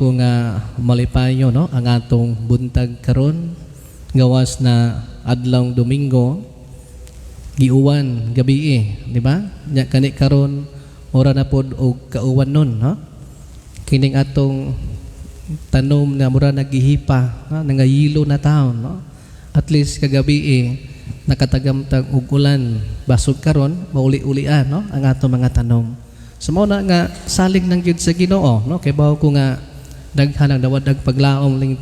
ko nga malipayo no ang atong buntag karon gawas na adlong Domingo giuwan gabi di ba? Nya kani karon ora na pod og kauwan nun no. Kining atong tanom nga mura naghihipa nangayilo na taon no. At least kagabi nakatagamtag og ulan basog karon mauli-ulian no ang atong mga tanom. Sumo na nga salig nang gyud sa Ginoo no kay bawo ko nga daghan ang dawadag paglaom ling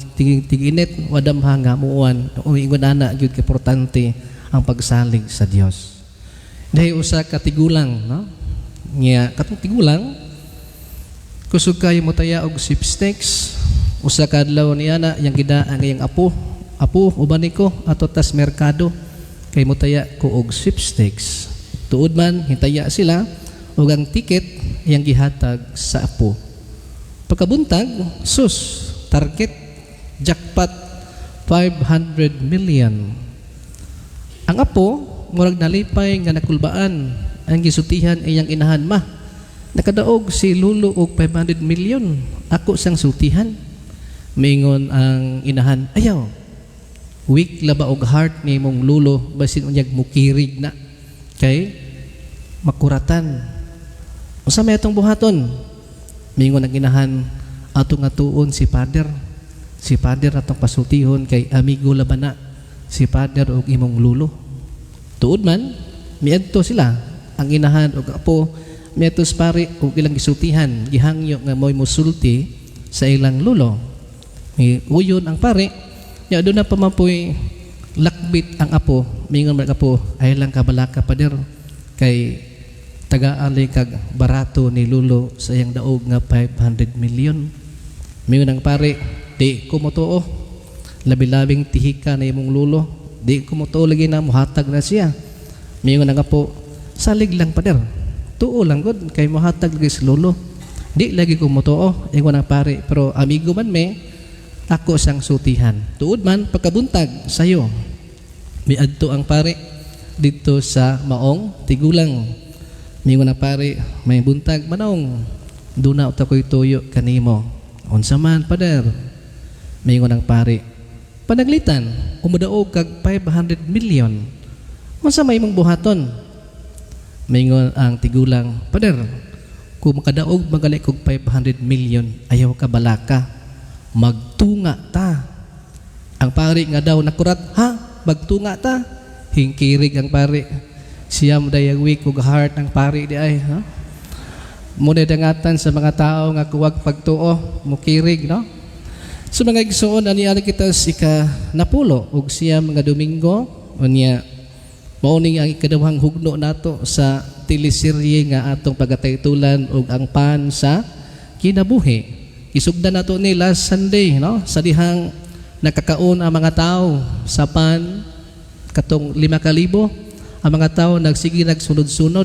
tiginit wadam hanga muwan o ingon ana gyud ka importante ang pagsalig sa Dios. Dahil usa ka tigulang no nya katong tigulang kusog kayo mo taya og sweepstakes usa ka adlaw niana yang gidaan ngayang apo uban ko ato tas merkado kay mo taya ko og sweepstakes tuod man hintaya sila ug ang ticket yang gihatag sa apo. Pagkabuntag, target jackpot 500 million. Ang apo murag nalipay nga nakulbaan ang gisutihan iyang inahan ma. Nakadaog si lulo og 500 million. Ako sang sutihan. Mingon ang inahan, ayaw. Weak laba og heart ni mong lulo basin unyag mukirig na kay makuratan. Usa may atong buhaton. Mingon ang inahan atong atuon si Pader. Si Pader atong pasultihon kay amigo labana si Pader og imong lulo. Tuod man miadto sila ang inahan og apo miadto pare og ilang gisultihan gihangyo nga moy musulti sa ilang lulo. Uyon ang pare nya aduna pa mapoy lakbit ang apo mingon man apo ay lang kabalaka Pader kay taga-ali kag barato ni lulo sa iyang daog nga 500 million. Mingon ang pare, di ko motuo. Labi-labing tihika na imong lulo. Di ko motuo lagi na muhatag na siya. Mingon ang apo, salig lang Pader. Tuo lang gud kay muhatag lagi si lulo. Di lagi ko motuo. Ingon ang pare, pero amigo man me, ako sang sutihan. Tuod man pagkabuntag sayo. Miadto ang pare dito sa maong tigulang. Mingon na pare, may buntag manong duna uta ko'y tuyo kanimo. Unsa man Pader? Mingon ang pare, panaglitan umudaog kag 500 million. Unsa may imong buhaton? Mingon ang tigulang, Pader, kung makadaog magali kog 500 million, ayaw ka balaka. Magtunga ta. Ang pare nga daw nakurat, ha? Magtunga ta? Hingkirig ang pare. Siyam dayagwik ug heart ang pari di ay ha. Muna dangatan sa mga tao nga kuwag pagtuo mukirig no. So mga igsoon ani kita sika napulo ug siyam nga Domingo unya mao ning ang ikaduhang hugno nato sa teleserye nga atong pagataytulan ug ang pan sa kinabuhi. Isugdan nato ni last Sunday no sa dihang nakakaon ang mga tao sa pan katong 5,000. Ang mga tao nagsige nagsunod-sunod.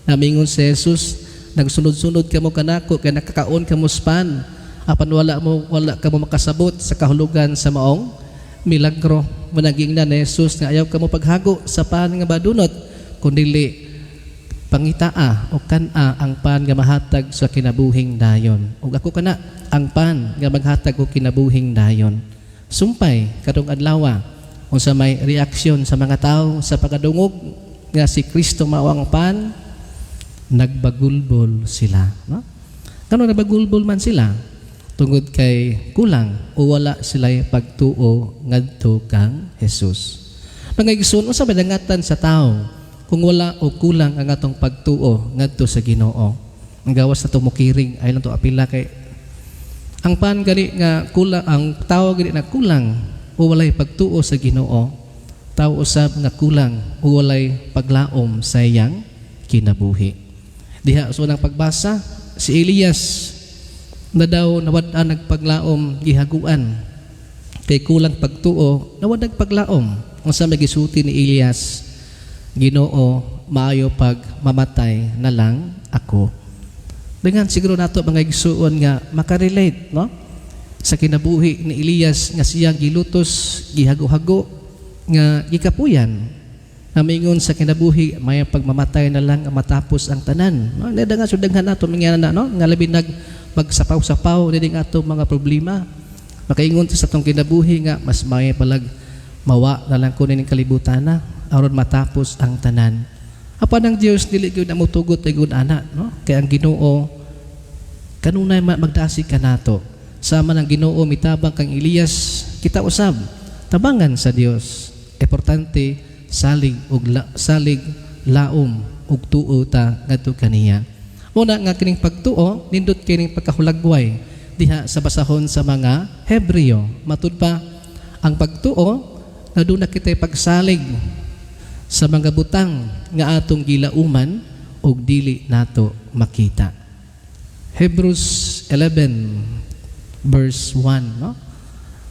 Namingon si Jesus, nagsunod-sunod kamo kanako kay nakakaon kamo span. Apan wala kamo makasabot sa kahulugan sa maong milagro. Managing na ni Jesus nga ayaw kamo paghago sa pan nga badunot kundili pangitaa o kana ang pan nga mahatag sa kinabuhing dayon. Ug ako kana ang pan nga maghatag og kinabuhing dayon. Sumpay kadtong adlaw unsa may reaksyon sa mga tao sa pagkadungog nga si Kristo mao ang pan, nagbagulbol sila no? Kano nagbagulbol man sila tungod kay kulang o wala sila pagtuo ngadto kang Jesus. Mga igsoon unsa may dangatan sa tao kung wala o kulang ang atong pagtuo ngadto sa Ginoo. Ang gawas nato mukiring ay lang to apila kay ang pan gali nga kulang ang tao gali na kulang o walay pagtuo sa Ginoo, tao usab nga kulang o walay paglaom sa iyang kinabuhi. Diha so nang pagbasa si Elias na daw nawad-an nagpaglaom gihaguan kay kulang pagtuo nawad nagpaglaom. Unsa may gisuti ni Elias, Ginoo maayo pag mamatay na lang ako. Dengan siguro nato mga igsuon nga makarelate no sa kinabuhi ni Elias nga siya gilutos gihago-hago nga gikapuyan Namingon sa kinabuhi, may pagmamatay na lang matapos ang tanan. No? Nada nga sudaghan nato mangyana na, no? Nga labi magsapaw-sapaw, nadi nga ato mga problema. Makaingon sa atong kinabuhi nga, mas may palag mawa na lang kunin ng kalibutan na, aron matapos ang tanan. Apa ng Diyos, dili gyud na mutugot ay gud ana, no? Kaya ang Ginoo, kanunay magdasi ka nato. Sama ng Ginoo, mitabang kang Elias, kita usab, tabangan sa Dios. Importante, salig laom ug tuo ta ngadto kaniya. Una nga kining pagtuo, nindot kining pagkahulagway diha sa basahon sa mga Hebreo. Matud pa ang pagtuo na doon na kita'y pagsalig sa mga butang nga atong gilauman ug dili nato makita. Hebrews 11 verse 1, no?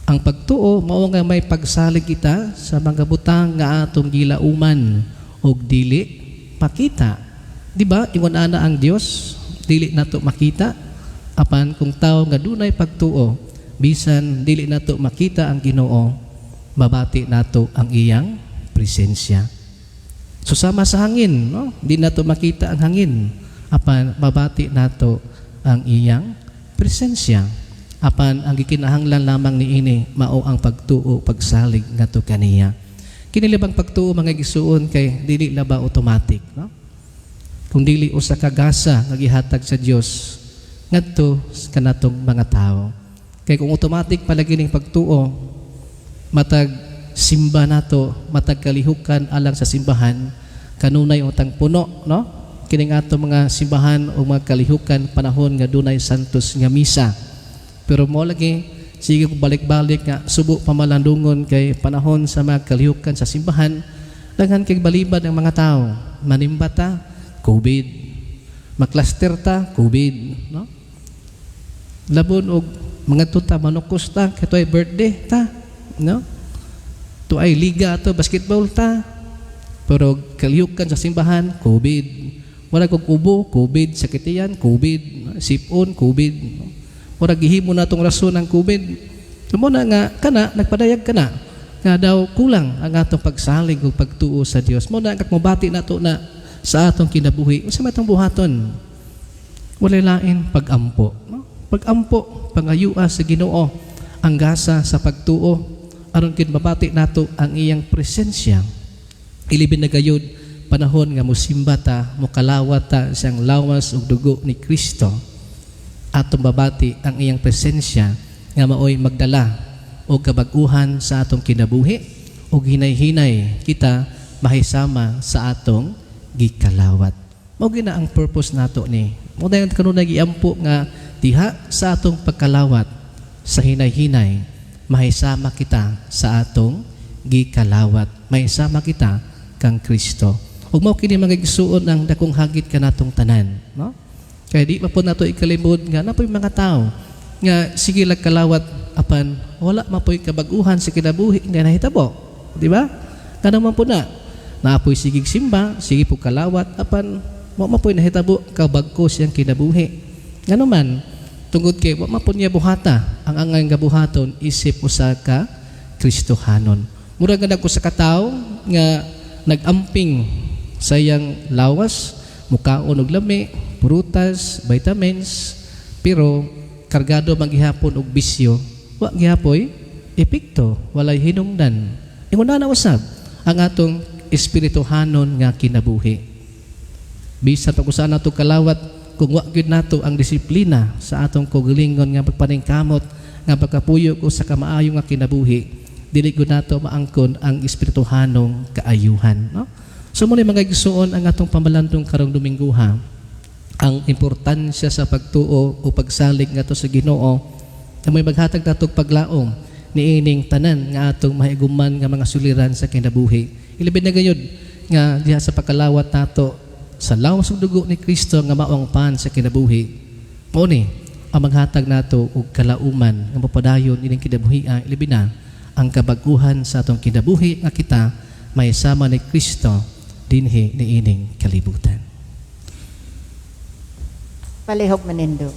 Ang pagtuo mao nga may pagsalig kita sa mga butang nga atong gilauman ug dili pakita. Di ba? Ingon ana ang Dios, dili nato makita. Apan kung tao nga dunay pagtuo, bisan dili nato makita ang Ginoo, mabati nato ang iyang presensya. Susama sa hangin, no? Di nato makita ang hangin, apan mabati nato ang iyang presensya. Apan ang gikinahanglan lamang niini mao ang pagtuo, pagsalig ngadto kaniya. Kinilibang pagtuo mga igsuon kay dili la ba automatic, no? Kung dili usa ka gasa nga gihatag sa Dios ngadto kanatong mga tao. Kay kung automatic palagi ning pagtuo, matag simba nato, matag kalihukan alang sa simbahan, kanunay utang puno, no? Kining ato mga simbahan o mga kalihukan panahon nga dunay santos nga misa. Pero mo lagi, sige ko balik-balik nga, subo pamalandungon kay panahon sa mga kalihukan sa simbahan, daghan kay balibad ng mga tao. Manimba ta, COVID. Maklaster ta, COVID. No? Labon og mga tuta, manukos ta, kato ay birthday ta. No? To ay liga to, basketball ta. Pero kalihukan sa simbahan, COVID. Wala kong ubo, COVID. Sakitian, COVID. Sipon, COVID. No? Ora gihimo na itong rason ng COVID. Sumo na nga, nagpadayag ka na. Nga daw kulang ang atong pagsalig o pagtuo sa Dios. Mo na mabati na ito na sa atong kinabuhi. Unsa man itong buhaton? Walay lain pag-ampo. No? Pag-ampo, pangayua sa Ginoo, ang gasa sa pagtuo, aron kin mabati nato ang iyang presensya. Ilibin na gayud panahon nga musimba ta, mukalawat ta siyang lawas ug dugo ni Kristo. Atong babati ang iyang presensya nga maoy magdala o kabag-uhan sa atong kinabuhi o hinay-hinay kita mahisama sa atong gikalawat. Mao gina ang purpose nato ni. Mo dayon kanunay giampo nga diha sa atong pagkalawat sa hinay-hinay mahisama kita sa atong gikalawat. Mahisama kita kang Kristo. Ug mao kini mga igsuon ang dakong hagit kanatong tanan, no? Kaya di pa po nato ikalimod nga napoy mga tao nga sige kalawat apan wala mapoy kabag-uhan sa kinabuhi nga nahitabo, di ba? Kana man po na naapoy sigig simba, sige po kalawat apan wa mapoy nahitabo kabag-ko siyang kinabuhi. Ngano man tungod kay wa mapon niya buhata ang angay nga buhaton isip usa ka Kristohanon. Murag nga ko sa katawo nga nagamping sa iyang lawas, mukaon og lami, prutas, vitamins, pero kargado maghihapon og bisyo, wa gihapoy epekto, walay hinungdan. Ingon na usab ang atong espirituhanon nga kinabuhi. Bisan pag usa nato kalawat kung wa gyud nato ang disiplina sa atong kaugalingon nga pagpaningkamot nga pagkapuyo ko sa kamaayo nga kinabuhi, dili gyud nato maangkon ang espirituhanong kaayuhan, no? So muna mga igsuon ang atong pamalandong karong Domingo ha. Ang importansya sa pagtuo o pagsalig nga to sa Ginoo na may maghatag natong paglaom niining tanan nga atong mahiguman nga mga suliran sa kinabuhi. Ilibid na gayud nga diha sa pagkalawat nato sa lawas ug dugo ni Kristo nga maong pan sa kinabuhi. Mao ni ang maghatag nato og kalauman nga mapadayon ining kinabuhi. Ilibid na ang kabag-uhan sa atong kinabuhi nga kita may sama ni Kristo dinhi niining kalibutan. Palihog manindo.